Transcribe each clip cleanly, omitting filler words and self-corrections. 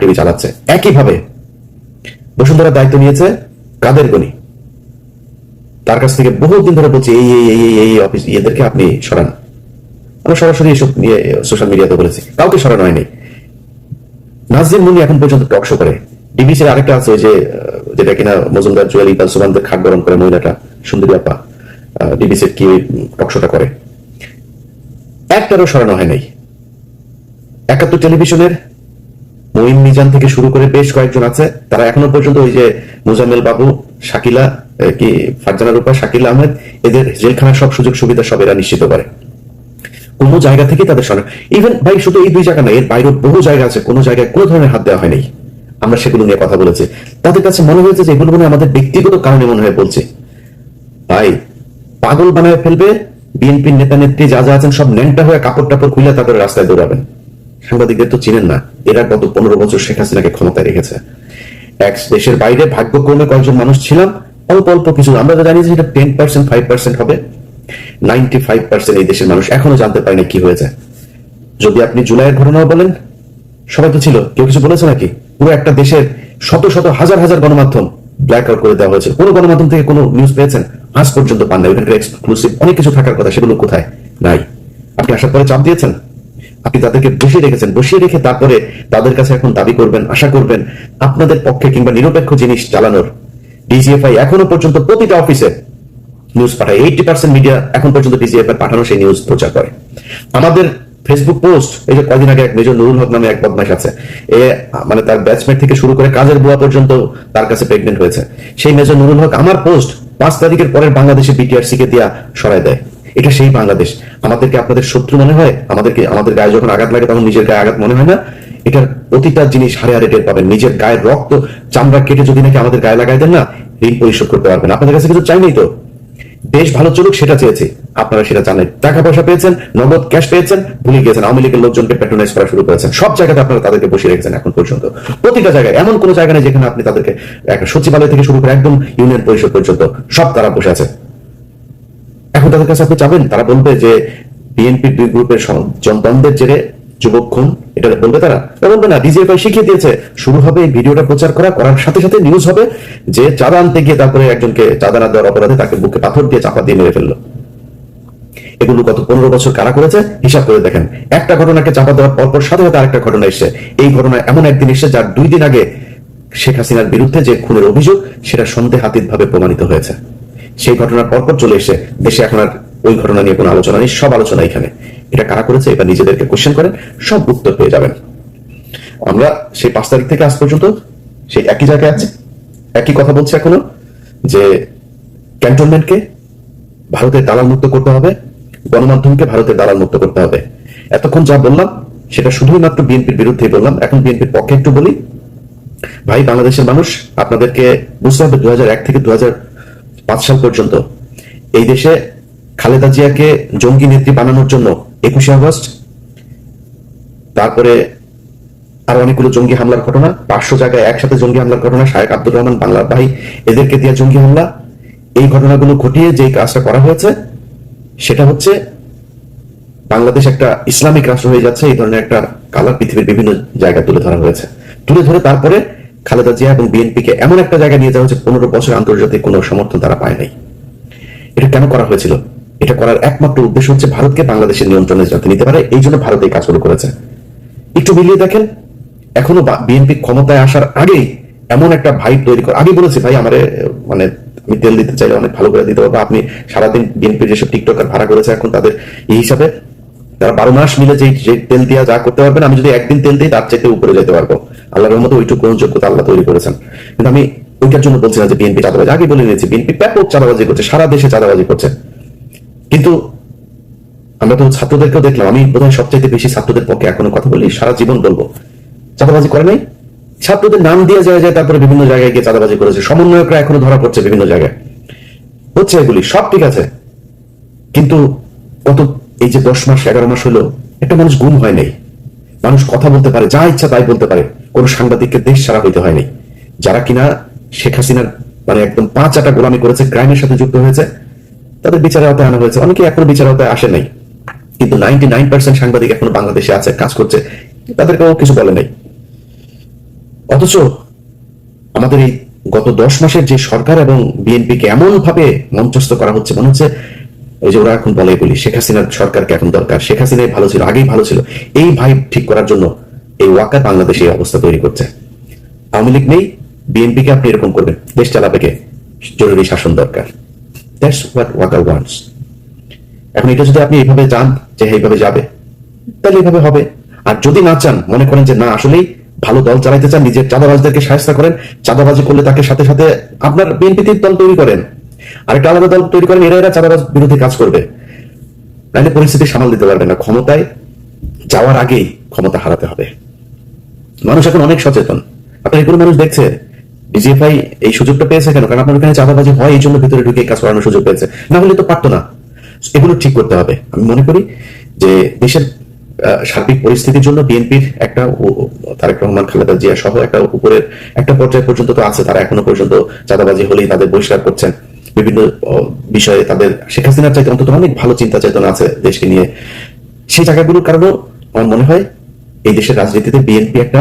TV চালাচ্ছে। একইভাবে বসুন্ধরা দায়িত্ব নিয়েছে কাদের গনি, তার কাছ থেকে বহুদিন ধরে বলছে এই এই এই এই অফিস এদেরকে আপনি সরান। আমরা সরাসরি এসব নিয়ে সোশ্যাল মিডিয়াতে বলেছি, কাউকে সরানো হয়নি। নাজরিন মুনি এখন পর্যন্ত টক শো করে। ডিবিসির আরেকটা আছে যে যেটা কিনা মজুমদার জুয়েল ইকবাল সুবানদের খাট গরম করে মহিলাটা সুন্দরী আপা ডিবিসির কি টক শোটা করে, একটারও সরানো হয় নাই। ৭১ টেলিভিশনের মঈন মিজান থেকে শুরু করে বেশ কয়েকজন আছে, তারা এখনো পর্যন্ত ওই যে মোজাম্মেল বাবু, শাকিলা কি ফারজানা রূপা, শাকিল আহমেদ, এদের জেলখানার সব সুযোগ সুবিধা সব এরা নিশ্চিত করে। কোন জায়গা থেকে তাদের সরানো, ইভেন ভাই শুধু এই 2 জায়গা না, এর বাইরে বহু জায়গা আছে কোন জায়গায় কোনো ধরনের হাত দেওয়া হয়নি। আমরা সেগুলো নিয়ে কথা বলেছি। তাদের কাছে মনে হয়েছে যে এগুলো মনে আমাদের ব্যক্তিগত কারণে মনে হয় বলছে। ভাই পাগল বানায় ফেলবে বিএনপির নেতা নেত্রী যা যা আছেন, সব ন্যাংটা হয়ে কাপড় টাপড় খুলে তাদের রাস্তায় দৌড়াবেন। সাংবাদিকদের তো চিনেন না, এরা গত 15 বছর শেখ হাসিনাকে ক্ষমতায় রেখেছে। এক দেশের বাইরে ভাগ্যক্রমে কয়েকজন মানুষ ছিলাম, অল্প অল্প কিছু, আমরা তো জানি যে এটা 10% 5% হবে, 95% এই দেশের মানুষ এখনো জানতে পারেনি কি হয়েছে। যদি আপনি জুলাইয়ের ঘটনাও বলেন, সবাই তো ছিল, কেউ কিছু বলেছে নাকি? পুরো একটা দেশের শত শত হাজার হাজার গণমাধ্যম ব্ল্যাক আউট করে দেওয়া হয়েছে। কোনো গণমাধ্যম থেকে কোনো নিউজ পেয়েছেন? আজ পর্যন্ত পান না। ওইখানকার এক্সক্লুসিভ অনেক কিছু থাকার কথা, সেগুলো কোথায়? নাই। আপনি আসার পরে চাপ দিয়েছেন, আপনি তাদেরকে বসিয়ে রেখেছেন, বসিয়ে রেখে তারপরে তাদের কাছে এখন দাবি করবেন, আশা করবেন আপনাদের পক্ষে কিংবা নিরপেক্ষ জিনিস চালানোর। ডিজিএফআই এখনো পর্যন্ত প্রতিটা অফিসে নিউজ পাঠায়। 80% মিডিয়া এখন পর্যন্ত ডিজিএফআই পাঠানো সেই নিউজ প্রচার করে। আমাদের ফেসবুক পোস্ট, এই যে কয়দিন আগে এক মেজর নুরুল হক নামে এক বদমাশ আছে, মানে তার ব্যাচমেট থেকে শুরু করে কাজের বুয়া পর্যন্ত তার কাছে প্রেগনেন্ট হয়েছে। সেই মেজর নুরুল হক আমার পোস্ট 5 তারিখের পরের বাংলাদেশে বিটিআরসি কে দিয়া সরায় দেয়। এটা সেই বাংলাদেশ। আমাদেরকে আপনাদের শত্রু মনে হয়? আমাদের গায়ে যখন আঘাত লাগে তখন নিজের গায়ে আঘাত মনে হয় না? এটার প্রতিটা জিনিস হারে হারে টের পাবেন। নিজের গায়ের রক্ত চামড়া কেটে যদি নাকি আমাদের গায়ে লাগাই দেন না, ঋণ পরিশোধ করতে পারবেন। আপনাদের কাছে কিছু চাই নাই তো, দেশ ভালো চলুক সেটা চেয়েছি, আপনারা সেটা চান নাই। টাকা পয়সা পেয়েছেন, নগদ ক্যাশ পেয়েছেন, ভুলে গিয়েছেন। আওয়ামী লীগের লোকজনকে প্যাট্রোনাইজ করা শুরু করেছেন। সব জায়গাতে আপনারা তাদেরকে বসিয়ে রেখেছেন এখন পর্যন্ত। প্রতিটা জায়গায়, এমন কোন জায়গা নেই যেখানে আপনি তাদেরকে, একটা সচিবালয় থেকে শুরু করে একদম ইউনিয়ন পরিষদ পর্যন্ত সব তারা বসে আছে। এখন তাদের কাছে আপনি চাবেন, তারা বলবে যে বিএনপির 2 গ্রুপের দ্বন্দ্বের জেরে যুবক খুন, এটা বলবে তারা? বলবে না। ডিজিএফআই শিখিয়ে দিয়েছে, শুরু হবে এই ভিডিওটা প্রচার করার সাথে সাথে নিউজ হবে যে চাঁদা আনতে গিয়ে তারপরে একজনকে চাঁদা না দেওয়ার অপরাধে তাকে বুকে পাথর দিয়ে চাপা দিয়ে মেরে ফেললো। এগুলো গত 15 বছর কারা করেছে হিসাব করে দেখেন। একটা ঘটনাকে চাপা দেওয়ার পরপর সাথে সাথে আরেকটা ঘটনা এসছে। এই ঘটনা এমন একদিন এসছে যার 2 দিন আগে শেখ হাসিনার বিরুদ্ধে যে খুনের অভিযোগ, সেটা সন্দেহাতীত ভাবে প্রমাণিত হয়েছে। সেই ঘটনার পরপর চলে এসে দেশে এখন আর ওই ঘটনা নিয়ে কোনো আলোচনা নেই, সব আলোচনা এখানে। এটা কারা করেছে এটা নিজেদেরকে কোশ্চেন করেন, সব উত্তর পেয়ে যাবেন। আমরা সেই 5 তারিখ থেকে আজ পর্যন্ত সেই একই জায়গায় আছে, একই কথা বলছি এখনো, যে ক্যান্টনমেন্টকে ভারতের দালাল মুক্ত করতে হবে, গণমাধ্যমকে ভারতের দালাল মুক্ত করতে হবে। এতক্ষণ যা বললাম সেটা শুধুই মাত্র বিএনপির বিরুদ্ধেই বললাম। এখন বিএনপির পক্ষে একটু বলি। ভাই, বাংলাদেশের মানুষ, আপনাদেরকে বুঝতে হবে 2001 থেকে 2005 সাল পর্যন্ত এই দেশে খালেদা জিয়াকে জঙ্গি নেত্রী বানানোর জন্য 21শে আগস্ট, তারপরে আরো অনেকগুলো জঙ্গি হামলার ঘটনা, 500 জায়গায় একসাথে জঙ্গি হামলার ঘটনা, শায়েখ আব্দুর রহমান বাংলার ভাই এদেরকে দিয়ে জঙ্গি হামলা, এই ঘটনাগুলো ঘটিয়ে যে কাজটা করা হয়েছে সেটা হচ্ছে বাংলাদেশ একটা ইসলামিক রাষ্ট্র হয়ে যাচ্ছে, এই ধরনের একটা কালার পৃথিবীর বিভিন্ন জায়গায় তুলে ধরা হয়েছে। তুলে ধরে তারপরে খালেদা জিয়া এবং বিএনপিকে এমন একটা জায়গায় নিয়ে যাওয়া হচ্ছে 15 বছর আন্তর্জাতিক কোনো সমর্থন তারা পায় নাই। এটা কেন করা হয়েছিল? এটা করার একমাত্র উদ্দেশ্য হচ্ছে ভারতকে বাংলাদেশের নিয়ন্ত্রণে যাতে নিতে পারে, এই জন্য ভারত এই কাজগুলো করেছে। একটু মিলিয়ে দেখেন, এখনো বিএনপি ক্ষমতায় আসার আগেই এমন একটা ভাইব তৈরি করে, আগে বলেছি ভাই আমারে মানে আমি তেল দিতে চাইলে অনেক ভালো করে দিতে পারবো। আপনি সারাদিন বিএনপির যেসব টিকটকার ভাড়া করেছে এখন তাদের এই হিসাবে তারা 12 মাস মিলে যে তেল দিয়া যা করতে পারবেন, আমি যদি একদিন তেল দিই তার চাইতে উপরে যেতে পারবো। আল্লাহর রহমতে ওইটুকু যোগ্যতা আল্লাহ তৈরি করেছেন। কিন্তু আমি ওইটার জন্য বলছি না যে বিএনপি চাঁদাবাজি, আগে বলে নিয়েছি বিএনপি ব্যাপক চাঁদাবাজি করছে, সারা দেশে চাঁদাবাজি করছে। কিন্তু আমরা তো ছাত্রদেরকেও দেখলাম, আমি বোধহয় সবচাইতে বেশি ছাত্রদের পক্ষে এখনো কথা বলি, সারা জীবন বলবো, চাঁদাবাজি করে নাই। ছাত্রদের নাম দিয়ে যায় তারপরে বিভিন্ন জায়গায় গিয়ে চাঁদাবাজি করেছে, সমন্বয়করা এখনো ধরা পড়ছে বিভিন্ন জায়গায়, হচ্ছে এগুলি সব ঠিক আছে। কিন্তু কত এই যে 10 মাস 11 মাস হলো একটা মানুষ গুম হয় নাই, মানুষ কথা বলতে পারে, যা ইচ্ছা তাই বলতে পারে, কোন সাংবাদিককে দেশ ছাড়া হইতে হয়নি। যারা কিনা শেখ হাসিনার মানে একদম 5 আটা গোলামি করেছে, ক্রাইমের সাথে যুক্ত হয়েছে, তাদের বিচারের আওতায় আনা হয়েছে। অনেকে এখনো বিচারের আওতায় আসে নাই, কিন্তু 99% সাংবাদিক এখনো বাংলাদেশে আছে, কাজ করছে, তাদেরকেও কিছু বলে নাই। অথচ আমাদের এই গত 10 মাসের যে সরকার এবং বিএনপিকে এমন ভাবে মঞ্চস্থ করা হচ্ছে, মনে হচ্ছে ওই যে ওরা এখন বলে বলি শেখ হাসিনার সরকারকে এখন দরকার, শেখ হাসিনাই ভালো ছিল, আগেই ভালো ছিল, এই ভাইব ঠিক করার জন্য এই ওয়াকার বাংলাদেশে এই অবস্থা তৈরি করছে। আওয়ামী লীগ নেই, বিএনপিকে আপনি এরকম করবেন, দেশ চালাবে কে, জরুরি শাসন দরকার। That's what Walker wants. এখন এটা যদি আপনি এইভাবে চান যে এইভাবে যাবে, তাহলে এইভাবে হবে। আর যদি না চান, মনে করেন যে না আসলেই ভালো দল চালাইতে চান, নিজের চাঁদাবাজদেরকে সাহায্য করেন, চাঁদাবাজি করলে তাকে সাথে সাথে আপনার বিএনপিতে দল তৈরি করেন, আরেকটা আলাদা দল তৈরি করেন, এরা চাঁদাবাজ বিরোধী কাজ করবে, তাহলে পরিস্থিতি সামাল দিতে পারবে না। ক্ষমতায় যাওয়ার আগেই ক্ষমতা হারাতে হবে। মানুষ এখন অনেক সচেতন, আপনার এগুলো মানুষ দেখছে। ডিজিএফআই এই সুযোগটা পেয়েছে কেন? কারণ আপনার ওখানে চাঁদাবাজি হয়, এই জন্য ভিতরে ঢুকে কাজ করানোর সুযোগ পেয়েছে, না হলে তো পারতো না। এগুলো ঠিক করতে হবে। আমি মনে করি যে দেশের সার্বিক পরিস্থিতির জন্য বিএনপির একটা, তারেক রহমান, খালেদা জিয়া সহ একটা উপরের একটা পর্যায় পর্যন্ত তো আছে, তারা এখনো পর্যন্ত চাঁদাবাজি হলেই তাদের বহিষ্কার করছেন। বিভিন্ন বিষয়ে তাদের শেখ হাসিনার চাইতে অন্তত অনেক ভালো চিন্তা চেতনা আছে দেশকে নিয়ে। সেই জায়গাগুলোর কারণেও আমার মনে হয় এই দেশের রাজনীতিতে বিএনপি একটা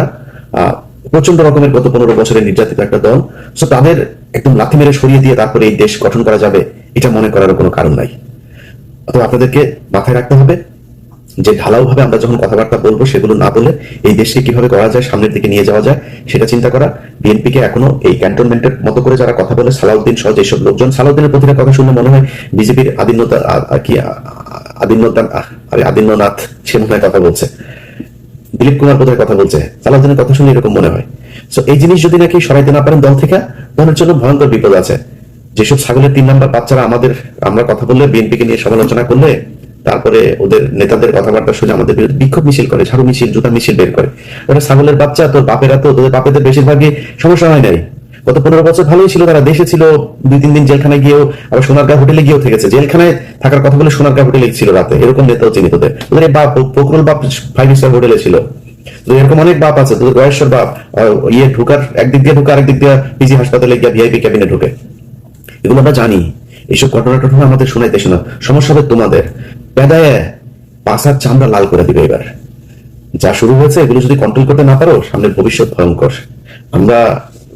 প্রচন্ড রকমের গত 15 বছরের নির্যাতিত একটা দল। সো তাদের একদম লাথি মেরে সরিয়ে দিয়ে তারপরে এই দেশ গঠন করা যাবে, এটা মনে করার কোনো কারণ নাই। অথবা আপনাদেরকে মাথায় রাখতে হবে যে ঢালাও ভাবে আমরা যখন কথাবার্তা বলবো, সেগুলো না বলে এই দেশকে কিভাবে করা যায়, সামনের দিকে নিয়ে যাওয়া যায়, সেটা চিন্তা করা। বিএনপিকে এখনো এই ক্যান্টনমেন্টের মতো করে যারা কথা বলে, সালাউদ্দিন সহ যেসব লোকজন, সালাউদ্দিনের প্রতিটা কথা শুনলে মনে হয় বিজেপির আদিন্যনাথ সে মনে হয় কথা বলছে, দিলীপ কুমার বোধহয় কথা বলছে, সালাউদ্দিনের কথা শুনে এরকম মনে হয়। সো এই জিনিস যদি নাকি সরাইতে না পারেন দল থেকে, দলের জন্য ভয়ঙ্কর বিপদ আছে। যেসব ছাগলের 3 নাম্বার বাচ্চারা আমরা কথা বললে, বিএনপিকে নিয়ে সমালোচনা করলে, তারপরে ওদের নেতাদের কথাবার্তা শুনে আমাদের বিরুদ্ধে বিক্ষোভ মিছিল করে, ঝাড়ু মিছিল, জুতা মিছিল বের করে, ওরা ছাগলের বাচ্চা। তোর বাপেরা তো, তোদের বাপেদের বেশিরভাগই সমস্যা হয় নাই, গত 15 বছর ভালোই ছিল, তারা দেশে ছিল, 2-3 দিন জেলখানায় গিয়েও, আবার সোনারগাঁ হোটেলে গিয়েও থেকেছে, জেলখানায় থাকার কথা বলে সোনারগাঁ হোটেলে ছিল রাতে, এরকম নেতাও চিনি তোদের। তোদের বাপ ফখরুল বাপ 5 স্টার হোটেলে ছিল, এরকম অনেক বাপ আছে তোদের, গয়েশ্বর বাপ ঢুকার একদিক দিয়ে ঢুকে, আরেকদিক দিয়ে পিজি হাসপাতালে গিয়ে ভিআইপি ক্যাবিনে ঢুকে। এগুলো আমরা জানি, এইসব ঘটনা টটনা আমাদের শোনাইতে শোনা, সমস্যা হবে তোমাদের। পেদায় পাশার চামড়া লাল করে দিবে এবার। যা শুরু হয়েছে, এগুলো যদি কন্ট্রোল করতে না পারো, সামনের ভবিষ্যৎ ভয়ঙ্কর। আমরা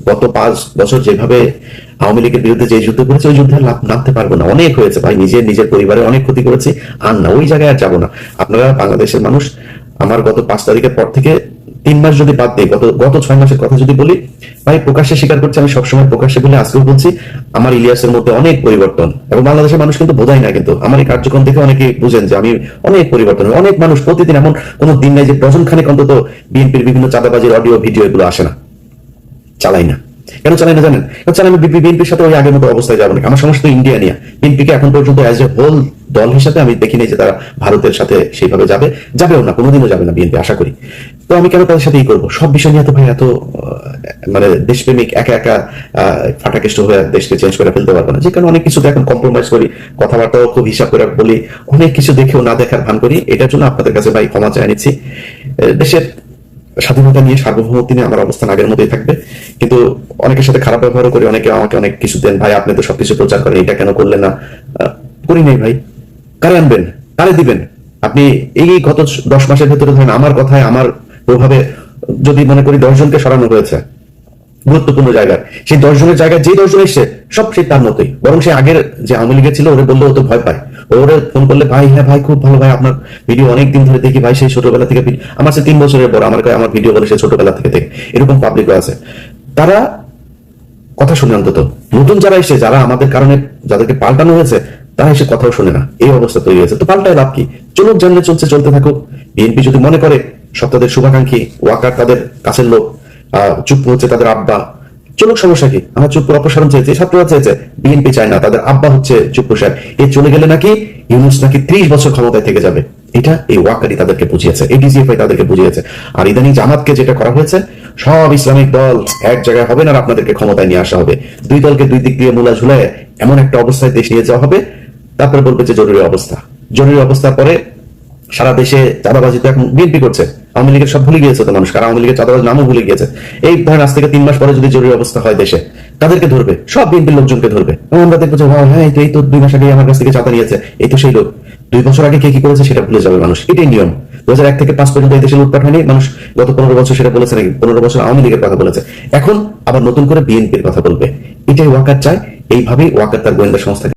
গত 5 বছর যেভাবে আওয়ামী লীগের বিরুদ্ধে যে যুদ্ধ করেছি, ওই যুদ্ধে নামতে পারবো না। অনেক হয়েছে ভাই, নিজের পরিবারে অনেক ক্ষতি করেছি, আর না, ওই জায়গায় আর যাবো না। আপনারা বাংলাদেশের মানুষ, আমার গত 5 তারিখের পর থেকে 3 মাস যদি বাদ দিই, গত 6 মাসের কথা যদি বলি, ভাই প্রকাশ্যে স্বীকার করছি, আমি সবসময় প্রকাশ্যে বলে আজকেও বলছি, আমার ইলিয়াসের মধ্যে অনেক পরিবর্তন। এবং বাংলাদেশের মানুষ কিন্তু বোঝায় না, কিন্তু আমার এই কার্যক্রম দেখে অনেকে বুঝেন যে আমি অনেক পরিবর্তন। অনেক মানুষ প্রতিদিন, এমন কোন দিন নাই যে ডজন খানেক অন্তত বিএনপির বিভিন্ন চাঁদাবাজির অডিও ভিডিও এগুলো আসে না, চালাই না। কেন চালাই না জানেন? কারণ আমি বিএনপির সাথে ওই আগের মতো অবস্থায় যাবো না। আমার সমস্ত ইন্ডিয়া নিয়ে, বিএনপিকে এখন পর্যন্ত অ্যাজ এ হোল দল হিসাবে আমি দেখিনি যে তারা ভারতের সাথে সেইভাবে যাবেও না, কোনোদিনও যাবে না বিএনপি, আশা করি। তো আমি কেন তাদের সাথে করবো? সব বিষয় নিয়ে তো ভাই এত মানে দেশপ্রেমিক একা একা ফাটাকেষ্ট হয়ে দেশকে চেঞ্জ করে ফেলতে পারবো না। যে কারণে অনেক কিছু এখন কম্প্রোমাইজ করি, কথাবার্তাও খুব হিসাব করে বলি, অনেক কিছু দেখেও না দেখার ভান করি। এটার জন্য আপনাদের কাছে ভাই ক্ষমা চাই নিচ্ছি। দেশের স্বাধীনতা নিয়ে, সার্বভৌমত্ব নিয়ে আমার অবস্থান আগের মতোই থাকবে, কিন্তু অনেকের সাথে খারাপ ব্যবহারও করি। অনেকে আমাকে অনেক কিছু দেন, ভাই আপনি তো সবকিছু প্রচার করেন, এটা কেন করলেন না? করি নাই ভাই, কারে আনবেন, কারে দিবেন? আপনি এই গত 10 মাসের ভেতরে ধরেন আমার কথায়, আমার প্রভাবে যদি মনে করি 10 জনকে সরানো হয়েছে গুরুত্বপূর্ণ জায়গায়, সেই 10 জনের জায়গায় যে 10 জন এসছে সব সেই তার মতোই, বরং সে আগের যে আওয়ামী লীগের ছিল, ওরে বললে ও তো ভয় পায়। ওরে ফোন করলে, ভাই হ্যাঁ ভাই খুব ভালো, ভাই আপনার ভিডিও অনেকদিন ধরে দেখি, ভাই সেই ছোটবেলা থেকে, আমার সে 3 বছরের বড়, আমার ভিডিও বলে সে ছোটবেলা থেকে দেখে, এরকম পাবলিকও আছে। তারা কথা শুনে অন্তত, নতুন যারা এসে, যারা আমাদের কারণে যাদেরকে পাল্টানো হয়েছে, তারা এসে কথাও শুনে না, এই অবস্থা তৈরি হয়েছে। তো পাল্টায় লাভ কি? চলুক, জানলে চলছে, চলতে থাকুক। বিএনপি যদি মনে করে সব তাদের শুভাকাঙ্ক্ষী, ওয়াকার তাদের কাছের লোক, চুপ হচ্ছে তাদের আব্বা, চলুক, সমস্যা কি? আমার চুপ্পুর অপসারণ চেয়েছে, ছাত্ররা চেয়েছে, বিএনপি চায় না, তাদের আব্বা হচ্ছে চুপ্পু সাহেব। এ চলে গেলে নাকি ইউনূস নাকি 30 বছর ক্ষমতায় থেকে যাবে, এটা এই ওয়াকারই তাদেরকে বুঝিয়েছে, এই ডিজিএফআই তাদেরকে বুঝিয়েছে। আর ইদানিং জামাতকে যেটা করা হয়েছে, সব ইসলামিক দল এক জায়গায় হবে না, আপনাদেরকে ক্ষমতায় নিয়ে আসা হবে, 2 দলকে 2 দিক দিয়ে মূলা ঝুলায় এমন একটা অবস্থায় দেশ নিয়ে যাওয়া হবে, তারপরে বলবে যে জরুরি অবস্থা। জরুরি অবস্থার পরে সারা দেশে চাঁদাবাজি তো এখন বিএনপি করছে, আওয়ামী লীগের সব ভুলে গিয়েছে তো মানুষ, কারণ আওয়ামী লীগের চাঁদাবাজ নামও ভুলে গিয়েছে। এই ধরেন আজ থেকে 3 মাস পরে যদি জরুরি অবস্থা হয় দেশে, তাদেরকে ধরবে, সব বিএনপির লোকজনকে ধরবে। আমরা দেখবো যে হ্যাঁ এই তো 2 মাস আগে আমার কাছ থেকে চাঁদা নিয়েছে, এই তো সেই লোক। 2 বছর আগে কে কি করেছে সেটা ভুলে যাবে মানুষ, এটাই নিয়ম। 2001 থেকে 5 পর্যন্ত এই দেশে লুটপাট হয়নি, মানুষ গত 15 বছর সেটা বলেছে নাকি? 15 বছর আওয়ামী লীগের কথা বলেছে, এখন আবার নতুন করে বিএনপির কথা বলবে। এটাই ওয়াকার চায়, এইভাবেই ওয়াকার তার গোয়েন্দা সংস্থা